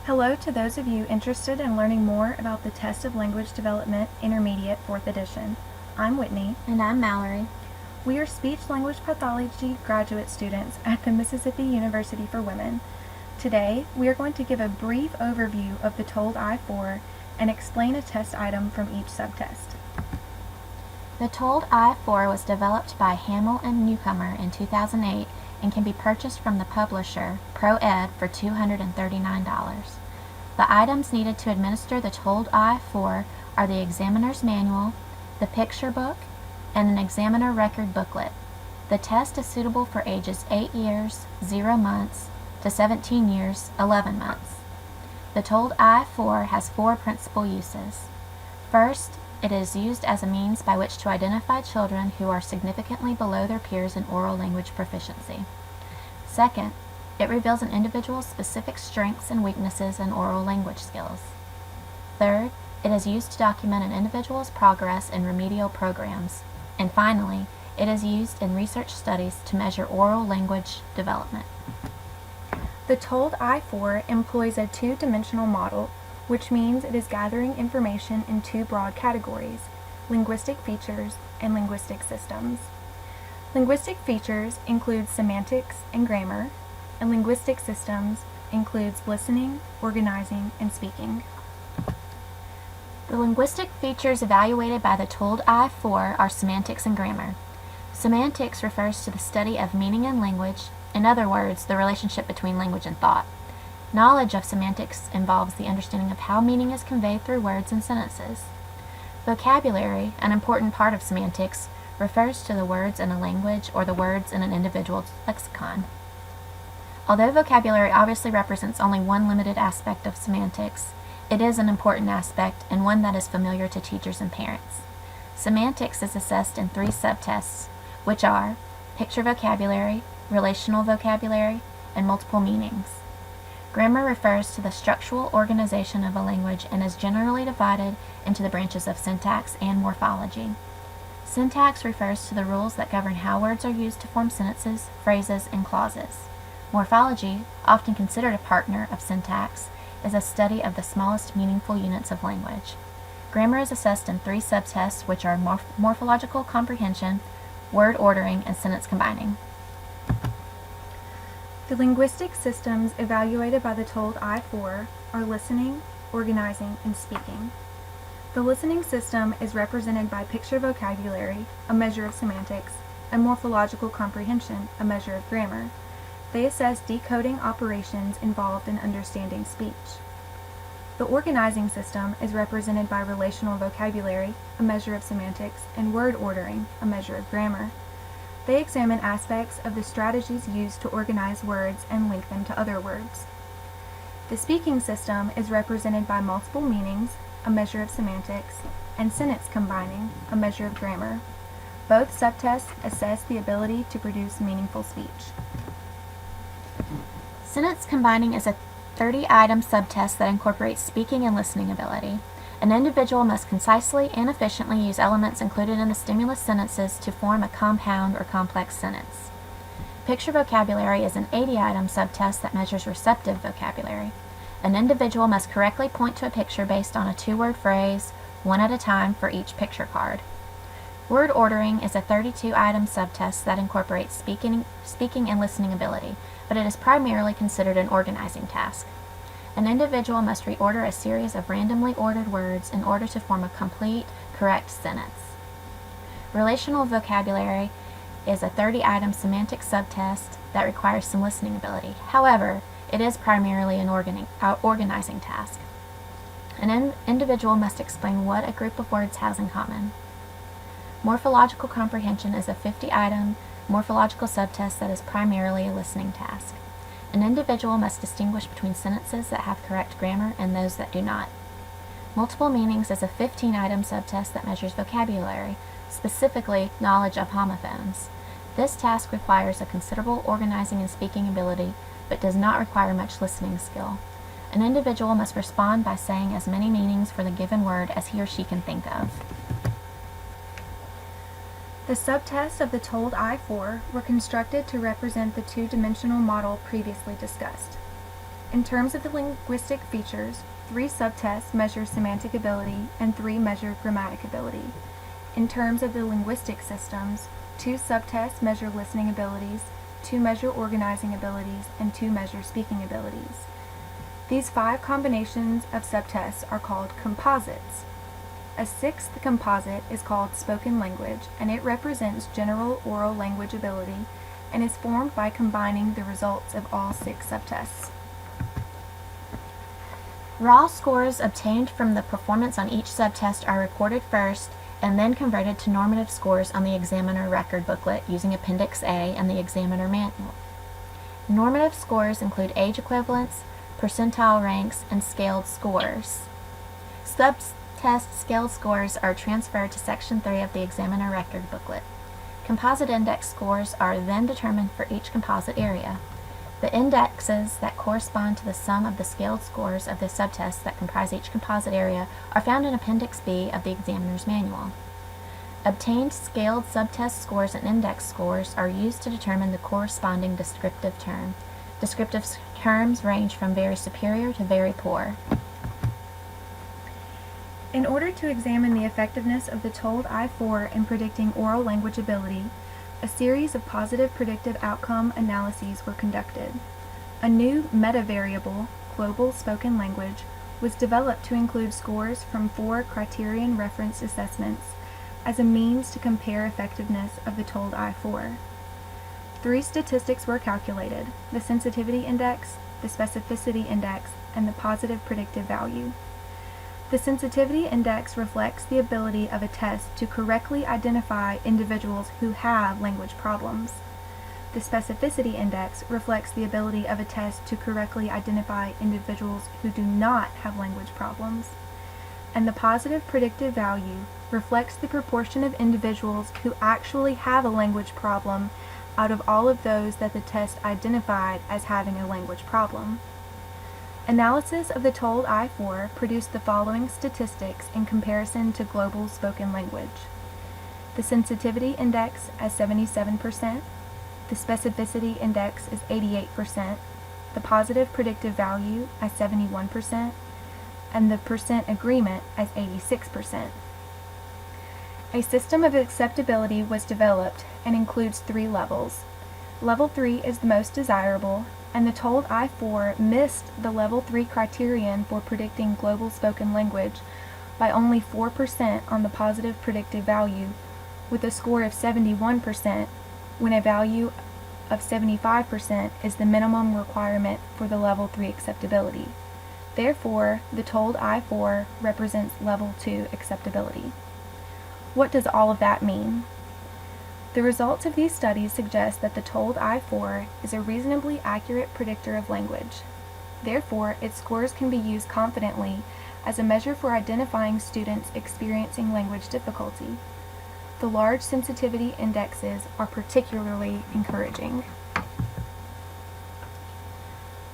Hello to those of you interested in learning more about the Test of Language Development Intermediate 4th Edition. I'm Whitney. And I'm Mallory. We are speech-language pathology graduate students at the Mississippi University for Women. Today, we are going to give a brief overview of the TOLD I-4 and explain a test item from each subtest. The TOLD I-4 was developed by Hamill and Newcomer in 2008 and can be purchased from the publisher, ProEd, for $239. The items needed to administer the TOLD I-4 are the examiner's manual, the picture book, and an examiner record booklet. The test is suitable for ages 8 years, 0 months, to 17 years, 11 months. The TOLD I-4 has 4 principal uses. First, it is used as a means by which to identify children who are significantly below their peers in oral language proficiency. Second, it reveals an individual's specific strengths and weaknesses in oral language skills. Third, it is used to document an individual's progress in remedial programs. And finally, it is used in research studies to measure oral language development. The TOLD I-4 employs a two-dimensional model, which means it is gathering information in 2 broad categories: linguistic features and linguistic systems. Linguistic features include semantics and grammar, and linguistic systems includes listening, organizing, and speaking. The linguistic features evaluated by the TOLD I-4 are semantics and grammar. Semantics refers to the study of meaning in language, in other words, the relationship between language and thought. Knowledge of semantics involves the understanding of how meaning is conveyed through words and sentences. Vocabulary, an important part of semantics, refers to the words in a language or the words in an individual's lexicon. Although vocabulary obviously represents only one limited aspect of semantics, it is an important aspect and one that is familiar to teachers and parents. Semantics is assessed in 3 subtests, which are picture vocabulary, relational vocabulary, and multiple meanings. Grammar refers to the structural organization of a language and is generally divided into the branches of syntax and morphology. Syntax refers to the rules that govern how words are used to form sentences, phrases, and clauses. Morphology, often considered a partner of syntax, is a study of the smallest meaningful units of language. Grammar is assessed in 3 subtests, which are morphological comprehension, word ordering, and sentence combining. The linguistic systems evaluated by the TOLD I-4 are listening, organizing, and speaking. The listening system is represented by picture vocabulary, a measure of semantics, and morphological comprehension, a measure of grammar. They assess decoding operations involved in understanding speech. The organizing system is represented by relational vocabulary, a measure of semantics, and word ordering, a measure of grammar. They examine aspects of the strategies used to organize words and link them to other words. The speaking system is represented by multiple meanings, a measure of semantics, and sentence combining, a measure of grammar. Both subtests assess the ability to produce meaningful speech. Sentence combining is a 30-item subtest that incorporates speaking and listening ability. An individual must concisely and efficiently use elements included in the stimulus sentences to form a compound or complex sentence. Picture vocabulary is an 80-item subtest that measures receptive vocabulary. An individual must correctly point to a picture based on a 2-word phrase, one at a time for each picture card. Word ordering is a 32-item subtest that incorporates speaking and listening ability, but it is primarily considered an organizing task. An individual must reorder a series of randomly ordered words in order to form a complete, correct sentence. Relational vocabulary is a 30-item semantic subtest that requires some listening ability. However, it is primarily an organizing task. An individual must explain what a group of words has in common. Morphological comprehension is a 50-item morphological subtest that is primarily a listening task. An individual must distinguish between sentences that have correct grammar and those that do not. Multiple meanings is a 15-item subtest that measures vocabulary, specifically knowledge of homophones. This task requires a considerable organizing and speaking ability, but does not require much listening skill. An individual must respond by saying as many meanings for the given word as he or she can think of. The subtests of the TOLD I-4 were constructed to represent the two-dimensional model previously discussed. In terms of the linguistic features, 3 subtests measure semantic ability and 3 measure grammatic ability. In terms of the linguistic systems, 2 subtests measure listening abilities, 2 measure organizing abilities, and 2 measure speaking abilities. These 5 combinations of subtests are called composites. A 6th composite is called spoken language, and it represents general oral language ability and is formed by combining the results of all 6 subtests. Raw scores obtained from the performance on each subtest are recorded first and then converted to normative scores on the examiner record booklet using Appendix A and the examiner manual. Normative scores include age equivalents, percentile ranks, and scaled scores. Subtest scaled scores are transferred to Section 3 of the examiner record booklet. Composite index scores are then determined for each composite area. The indexes that correspond to the sum of the scaled scores of the subtests that comprise each composite area are found in Appendix B of the examiner's manual. Obtained scaled subtest scores and index scores are used to determine the corresponding descriptive term. Descriptive terms range from very superior to very poor. In order to examine the effectiveness of the TOLD I-4 in predicting oral language ability, a series of positive predictive outcome analyses were conducted. A new meta-variable, global spoken language, was developed to include scores from 4 criterion reference assessments as a means to compare effectiveness of the TOLD I-4. 3 statistics were calculated: the sensitivity index, the specificity index, and the positive predictive value. The sensitivity index reflects the ability of a test to correctly identify individuals who have language problems. The specificity index reflects the ability of a test to correctly identify individuals who do not have language problems. And the positive predictive value reflects the proportion of individuals who actually have a language problem out of all of those that the test identified as having a language problem. Analysis of the TOLD I-4 produced the following statistics in comparison to global spoken language: the sensitivity index as 77%, the specificity index is 88%, the positive predictive value as 71%, and the percent agreement as 86%. A system of acceptability was developed and includes 3 levels. Level 3 is the most desirable, and the TOLD I-4 missed the Level 3 criterion for predicting global spoken language by only 4% on the positive predictive value, with a score of 71% when a value of 75% is the minimum requirement for the Level 3 acceptability. Therefore, the TOLD I-4 represents Level 2 acceptability. What does all of that mean? The results of these studies suggest that the TOLD I-4 is a reasonably accurate predictor of language. Therefore, its scores can be used confidently as a measure for identifying students experiencing language difficulty. The large sensitivity indexes are particularly encouraging.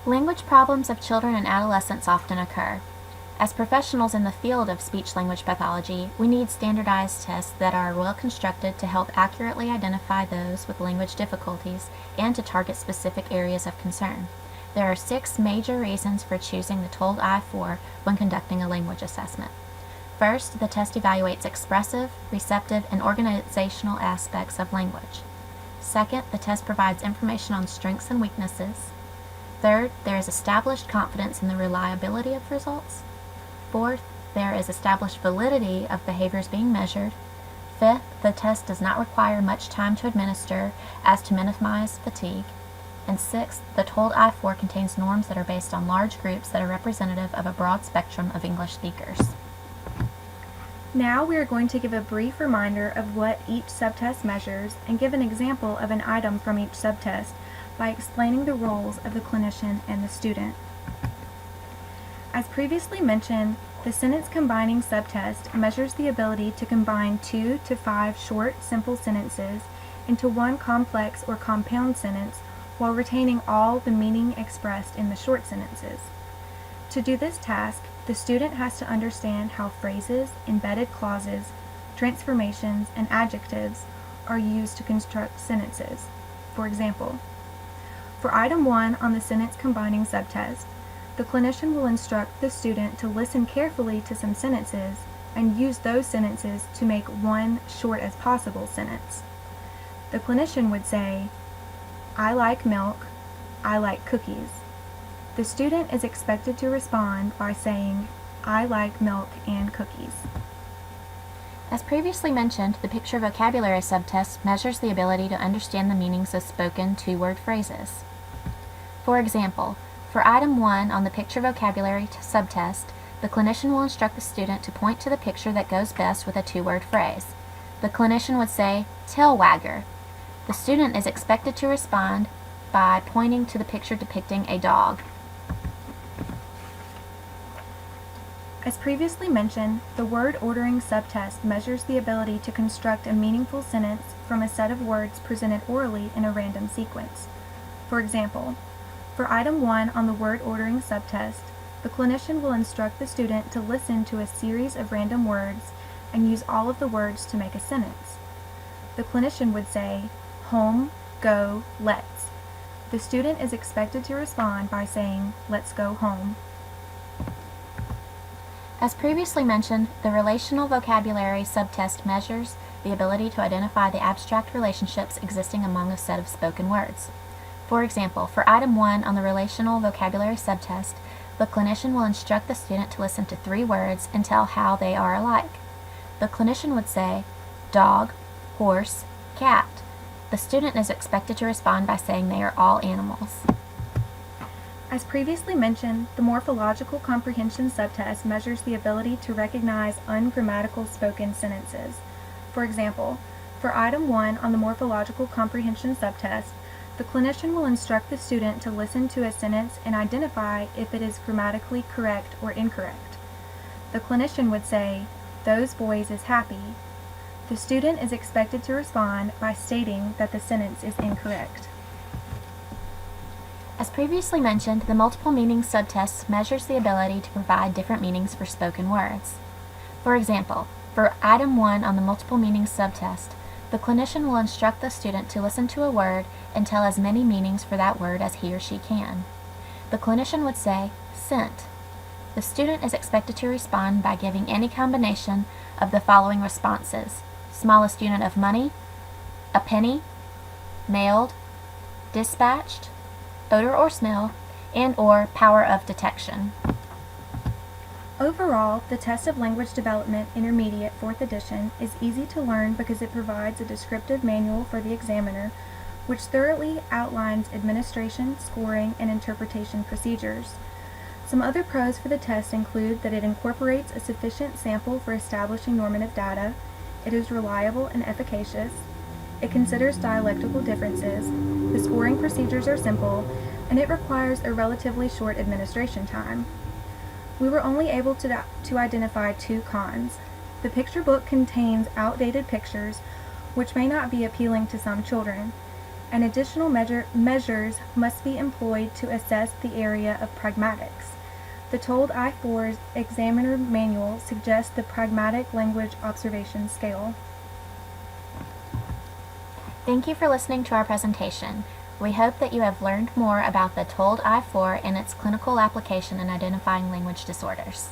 Language problems of children and adolescents often occur. As professionals in the field of speech-language pathology, we need standardized tests that are well constructed to help accurately identify those with language difficulties and to target specific areas of concern. There are 6 major reasons for choosing the TOLD I-4 when conducting a language assessment. First, the test evaluates expressive, receptive, and organizational aspects of language. Second, the test provides information on strengths and weaknesses. Third, there is established confidence in the reliability of results. Fourth, there is established validity of behaviors being measured. Fifth, the test does not require much time to administer as to minimize fatigue. And sixth, the TOLD I-4 contains norms that are based on large groups that are representative of a broad spectrum of English speakers. Now we are going to give a brief reminder of what each subtest measures and give an example of an item from each subtest by explaining the roles of the clinician and the student. As previously mentioned, the sentence combining subtest measures the ability to combine 2 to 5 short, simple sentences into one complex or compound sentence while retaining all the meaning expressed in the short sentences. To do this task, the student has to understand how phrases, embedded clauses, transformations, and adjectives are used to construct sentences. For example, for item 1 on the sentence combining subtest, The clinician will instruct the student to listen carefully to some sentences and use those sentences to make one short as possible sentence. The clinician would say, "I like milk, I like cookies." The student is expected to respond by saying, "I like milk and cookies." As previously mentioned, the picture vocabulary subtest measures the ability to understand the meanings of spoken two-word phrases. For example, for item 1 on the picture vocabulary subtest, the clinician will instruct the student to point to the picture that goes best with a two-word phrase. The clinician would say, "tail wagger." The student is expected to respond by pointing to the picture depicting a dog. As previously mentioned, the word ordering subtest measures the ability to construct a meaningful sentence from a set of words presented orally in a random sequence. For example, for item 1 on the word ordering subtest, the clinician will instruct the student to listen to a series of random words and use all of the words to make a sentence. The clinician would say, "home, go, let's." The student is expected to respond by saying, "Let's go home." As previously mentioned, the relational vocabulary subtest measures the ability to identify the abstract relationships existing among a set of spoken words. For example, for item 1 on the relational vocabulary subtest, the clinician will instruct the student to listen to 3 words and tell how they are alike. The clinician would say, "dog, horse, cat." The student is expected to respond by saying they are all animals. As previously mentioned, the morphological comprehension subtest measures the ability to recognize ungrammatical spoken sentences. For example, for item 1 on the morphological comprehension subtest, the clinician will instruct the student to listen to a sentence and identify if it is grammatically correct or incorrect. The clinician would say, "those boys is happy." The student is expected to respond by stating that the sentence is incorrect. As previously mentioned, the multiple meanings subtest measures the ability to provide different meanings for spoken words. For example, for item 1 on the multiple meanings subtest, the clinician will instruct the student to listen to a word and tell as many meanings for that word as he or she can. The clinician would say, "scent." The student is expected to respond by giving any combination of the following responses: smallest unit of money, a penny, mailed, dispatched, odor or smell, and or power of detection. Overall, the Test of Language Development Intermediate 4th edition is easy to learn because it provides a descriptive manual for the examiner, which thoroughly outlines administration, scoring, and interpretation procedures. Some other pros for the test include that it incorporates a sufficient sample for establishing normative data, it is reliable and efficacious, it considers dialectical differences, the scoring procedures are simple, and it requires a relatively short administration time. We were only able to identify 2 cons. The picture book contains outdated pictures, which may not be appealing to some children, and additional measures must be employed to assess the area of pragmatics. The TOLD I-4's examiner manual suggests the pragmatic language observation scale. Thank you for listening to our presentation. We hope that you have learned more about the TOLD I-4 and its clinical application in identifying language disorders.